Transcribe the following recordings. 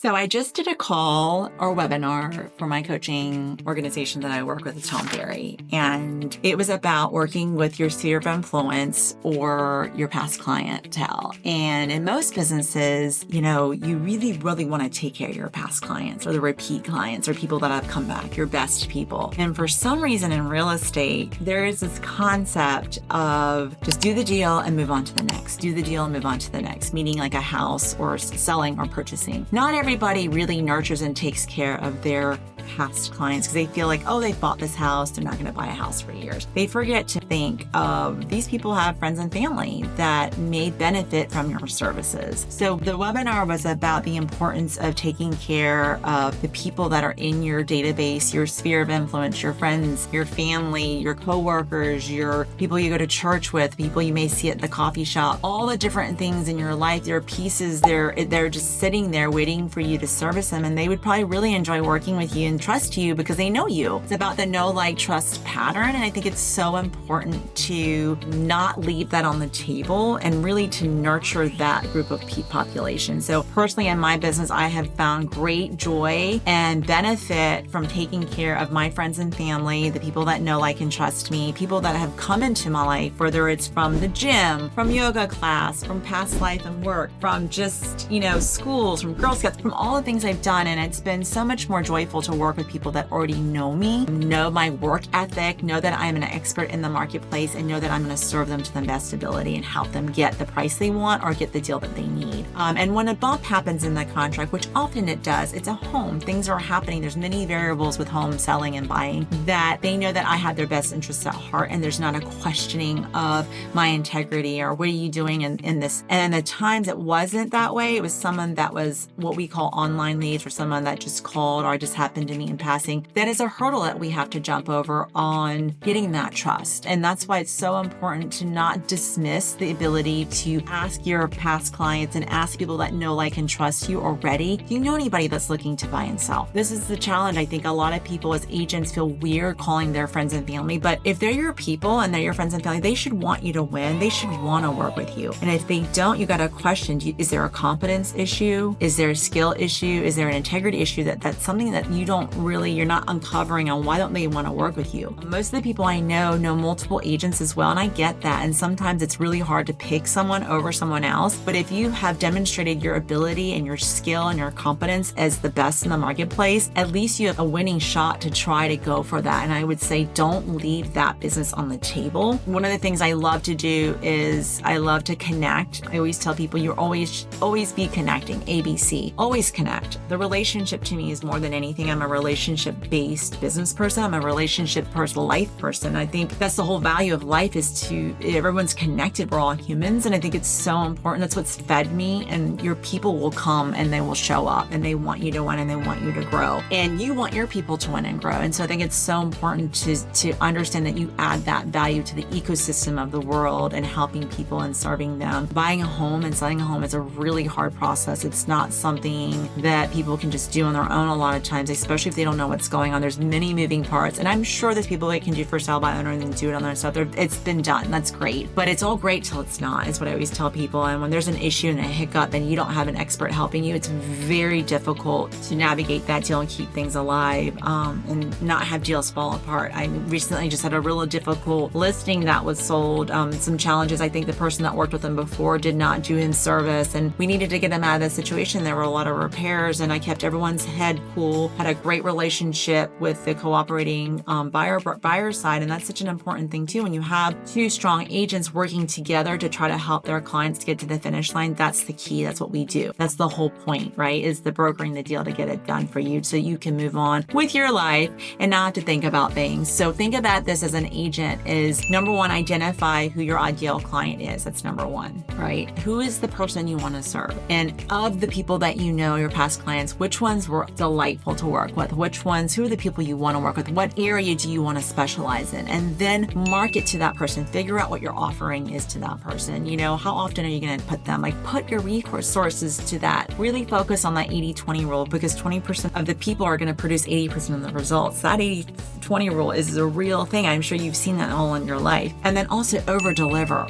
So I just did a call or webinar for my coaching organization that I work with, it's Tom Ferry. And it was about working with your sphere of influence or your past clientele. And in most businesses, you really, really want to take care of your past clients or the repeat clients or people that have come back, your best people. And for some reason in real estate, there is this concept of just do the deal and move on to the next, do the deal and move on to the next, meaning like a house or selling or purchasing. Not everybody really nurtures and takes care of their past clients because they feel like, oh, they bought this house, they're not going to buy a house for years. They forget to think of these people have friends and family that may benefit from your services. So the webinar was about the importance of taking care of the people that are in your database, your sphere of influence, your friends, your family, your coworkers, your people you go to church with, people you may see at the coffee shop, all the different things in your life. There are pieces, they're just sitting there waiting for you to service them, and they would probably really enjoy working with you and trust you because they know you. It's about the know, like, trust pattern. And I think it's so important to not leave that on the table and really to nurture that group of population. So personally in my business, I have found great joy and benefit from taking care of my friends and family, the people that know, like, and trust me, people that have come into my life, whether it's from the gym, from yoga class, from past life and work, from just, schools, from Girl Scouts, from all the things I've done. And it's been so much more joyful to work with people that already know me, know my work ethic, know that I'm an expert in the marketplace, and know that I'm going to serve them to the best ability and help them get the price they want or get the deal that they need. And when a bump happens in the contract, which often it does, it's a home. Things are happening. There's many variables with home selling and buying that they know that I have their best interests at heart, and there's not a questioning of my integrity or what are you doing in this. And the times it wasn't that way, it was someone that was what we call online leads or someone that just called or just happened to me in passing. That is a hurdle that we have to jump over on getting that trust. And that's why it's so important to not dismiss the ability to ask your past clients and ask people that know, like, and trust you already. Do you know anybody that's looking to buy and sell? This is the challenge. I think a lot of people as agents feel weird calling their friends and family, but if they're your people and they're your friends and family, they should want you to win. They should want to work with you. And if they don't, you got to question, is there a competence issue? Is there a skill issue? Is there an integrity issue that's something that you're not uncovering on why don't they want to work with you? Most of the people I know multiple agents as well, and I get that. And sometimes it's really hard to pick someone over someone else. But if you have demonstrated your ability and your skill and your competence as the best in the marketplace, at least you have a winning shot to try to go for that. And I would say don't leave that business on the table. One of the things I love to do is I love to connect. I always tell people you're always be connecting, ABC, always connect. The relationship to me is more than anything. I'm a relationship-based business person. I'm a relationship person, life person. I think that's the whole value of life is everyone's connected. We're all humans. And I think it's so important. That's what's fed me. And your people will come and they will show up and they want you to win and they want you to grow. And you want your people to win and grow. And so I think it's so important to understand that you add that value to the ecosystem of the world and helping people and serving them. Buying a home and selling a home is a really hard process. It's not something that people can just do on their own a lot of times, especially if they don't know what's going on. There's many moving parts. And I'm sure there's people that can do for sale by owner and do it on their stuff. It's been done. That's great. But it's all great till it's not, is what I always tell people. And when there's an issue and a hiccup and you don't have an expert helping you, it's very difficult to navigate that deal and keep things alive and not have deals fall apart. I recently just had a really difficult listing that was sold. Some challenges. I think the person that worked with him before did not do him service, and we needed to get him out of the situation. There were a lot of repairs, and I kept everyone's head cool, had a great relationship with the cooperating buyer side. And that's such an important thing too. When you have two strong agents working together to try to help their clients to get to the finish line, that's the key. That's what we do. That's the whole point, right? Is the brokering the deal to get it done for you so you can move on with your life and not have to think about things. So think about this as an agent is number one, identify who your ideal client is. That's number one, right? Who is the person you want to serve? And of the people that you know, your past clients, which ones were delightful to work with? with? Who are the people you want to work with? What area do you want to specialize in? And then market to that person. Figure out what your offering is to that person. How often are you going to put them? Put your resources to that. Really focus on that 80-20 rule, because 20% of the people are going to produce 80% of the results. That 80-20 rule is a real thing. I'm sure you've seen that all in your life. And then also over deliver.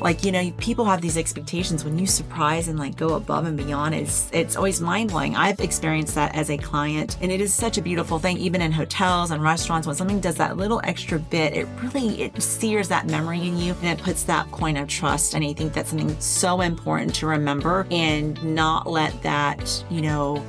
People have these expectations. When you surprise and go above and beyond, it's always mind blowing. I've experienced that as a client, and it is such a beautiful thing. Even in hotels and restaurants, when something does that little extra bit, it sears that memory in you, and it puts that coin of trust. And I think that's something so important to remember and not let that,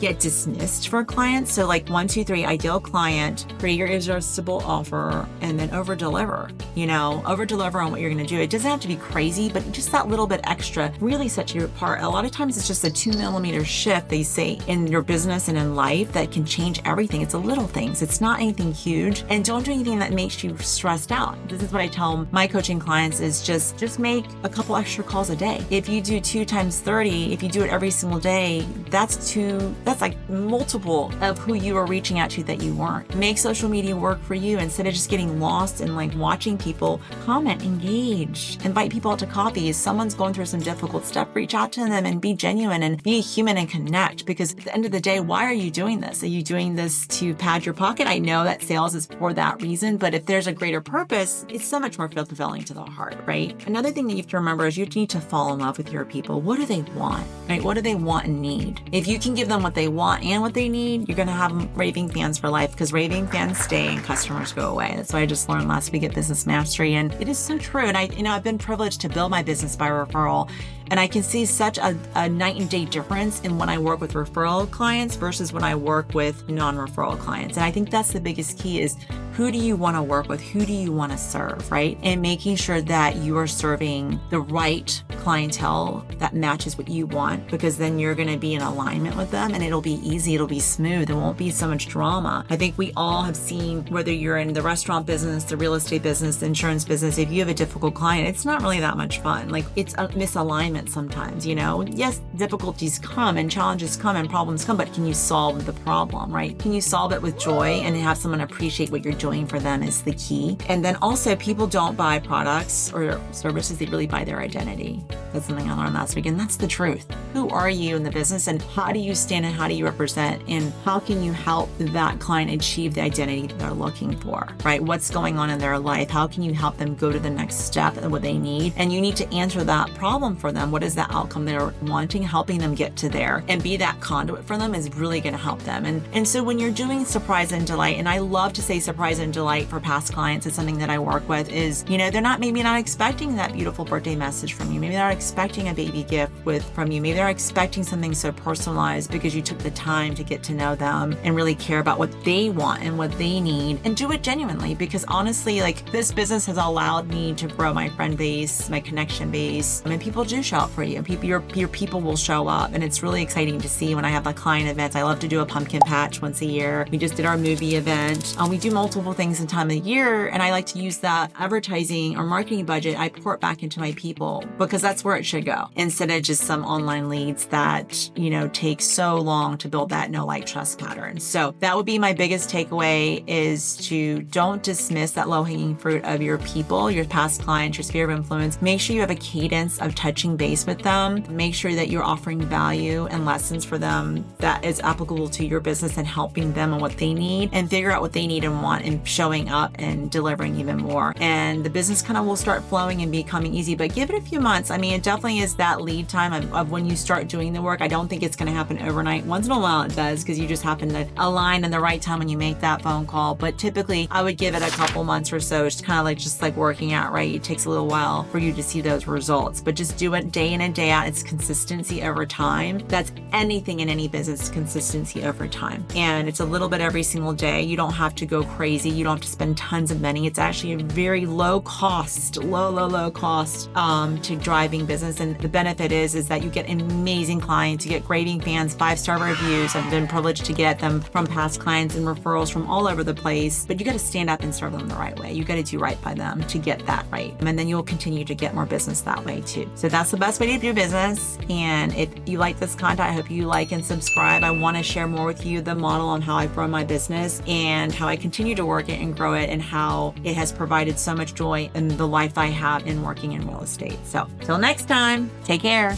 get dismissed for clients. So 1, 2, 3, ideal client, create your irresistible offer, and then over deliver. Over deliver on what you're going to do. It doesn't have to be crazy, but just that little bit extra really sets you apart. A lot of times it's just a 2mm shift, they say, in your business and in life that can change everything. It's the little things. It's not anything huge. And don't do anything that makes you stressed out. This is what I tell my coaching clients is just make a couple extra calls a day. If you do 2 times 30, if you do it every single day, that's multiple of who you are reaching out to that you weren't. Make social media work for you instead of just getting lost in watching people. Comment, engage, invite people out to coffee. If someone's going through some difficult stuff, reach out to them and be genuine and be human and connect, because at the end of the day, why are you doing this? Are you doing this to pad your pocket? I know that sales is for that reason, but if there's a greater purpose, it's so much more fulfilling to the heart, right? Another thing that you have to remember is you need to fall in love with your people. What do they want, right? What do they want and need? If you can give them what they want and what they need, you're going to have raving fans for life, because raving fans stay and customers go away. That's what I just learned last week at Business Mastery, and it is so true. And I've been privileged to build my business by referral, and I can see such a night and day difference in when I work with referral clients versus when I work with non-referral clients. And I think that's the biggest key is, who do you want to work with? Who do you want to serve, right? And making sure that you are serving the right clientele that matches what you want, because then you're going to be in alignment with them and it'll be easy, it'll be smooth, there won't be so much drama. I think we all have seen, whether you're in the restaurant business, the real estate business, the insurance business, if you have a difficult client, it's not really that much fun. It's a misalignment sometimes, Yes, difficulties come and challenges come and problems come, but can you solve the problem, right? Can you solve it with joy and have someone appreciate what you're doing for them is the key. And then also, people don't buy products or services, they really buy their identity. That's something I learned last week, and that's the truth. Who are you in the business, and how do you stand and how do you represent, and how can you help that client achieve the identity that they're looking for, right? What's going on in their life? How can you help them go to the next step and what they need? And you need to answer that problem for them. What is the outcome they're wanting? Helping them get to there and be that conduit for them is really going to help them. And so when you're doing surprise and delight, and I love to say surprise and delight for past clients, it's something that I work with, is, they're maybe not expecting that beautiful birthday message from you. Maybe they're not expecting a baby gift from you. Maybe they're expecting something so personalized because you took the time to get to know them and really care about what they want and what they need, and do it genuinely. Because honestly, this business has allowed me to grow my friend base, my connection base. I mean, people do show up for you. Your people will show up, and it's really exciting to see when I have client events. I love to do a pumpkin patch once a year. We just did our movie event. We do multiple things in time of the year, and I like to use that advertising or marketing budget. I pour it back into my people, because that's where it should go, instead of just some online leads that take so long to build that know, like, trust pattern. So that would be my biggest takeaway, is to don't dismiss that low-hanging fruit of your people, your past clients, your sphere of influence. Make sure you have a cadence of touching base with them. Make sure that you're offering value and lessons for them that is applicable to your business and helping them and what they need, and figure out what they need and want, and showing up and delivering even more. And the business kind of will start flowing and becoming easy, but give it a few months. I mean, it definitely is that lead time of when you start doing the work. I don't think it's going to happen overnight. Once in a while it does, because you just happen to align in the right time when you make that phone call. But typically I would give it a couple months or so. It's kind of just like working out, right? It takes a little while for you to see those results, but just do it day in and day out. It's consistency over time. That's anything in any business, consistency over time. And it's a little bit every single day. You don't have to go crazy. You don't have to spend tons of money. It's actually a very low cost to drive thriving business. And the benefit is that you get amazing clients, you get raving fans, 5-star reviews. I've been privileged to get them from past clients and referrals from all over the place. But you got to stand up and serve them the right way. You got to do right by them to get that right. And then you'll continue to get more business that way too. So that's the best way to do business. And if you like this content, I hope you like and subscribe. I want to share more with you the model on how I've run my business and how I continue to work it and grow it and how it has provided so much joy in the life I have in working in real estate. So till next time, take care.